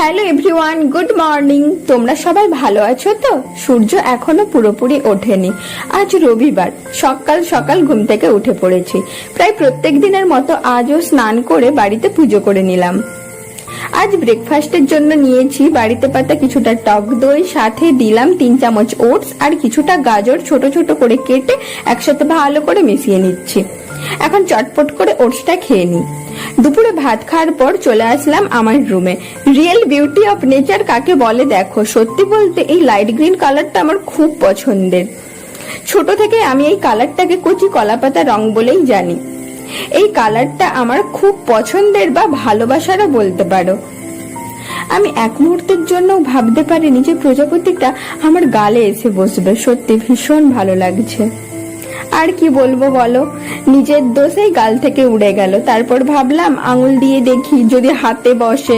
Hello everyone, good morning. তোমরা সবাই ভালো আছো তো? সূর্য এখনো পুরোপুরি ওঠেনি। আজ রবিবার, সকাল সকাল ঘুম থেকে উঠে পড়েছি। প্রায় প্রত্যেক দিনের মতো আজও স্নান করে বাড়িতে পুজো করে নিলাম। আজ ব্রেকফাস্টের জন্য নিয়েছি বাড়িতে পাতা কিছুটা টক দই, সাথে দিলাম 3 চামচ ওটস আর কিছুটা গাজর ছোট ছোট করে কেটে একসাথে ভালো করে মিশিয়ে নিচ্ছি। এখন চটপট করে ওটসটা খেয়ে নিই। দুপুরে ভাত খাওয়ার পর চলে আসলাম আমার রুমে। রিয়েল বিউটি অফ নেচার কাকে বলে দেখো। সত্যি বলতে এই লাইট গ্রিন কালারটা আমার খুব পছন্দের। ছোট থেকে আমি এই কালারটাকে কচি কলাপাতা রং বলেই জানি। এই কালারটা আমার খুব পছন্দের বা ভালোবাসারও বলতে পারো। আমি এক মুহূর্তের জন্য ভাবতে পারিনি যে প্রজাপতিটা আমার গালে এসে বসবে। সত্যি ভীষণ ভালো লাগছে। আর কি বলবো বলো, নিজের দোষেই গাল থেকে উড়ে গেল। তারপর ভাবলাম আঙুল দিয়ে দেখি যদি হাতে বসে।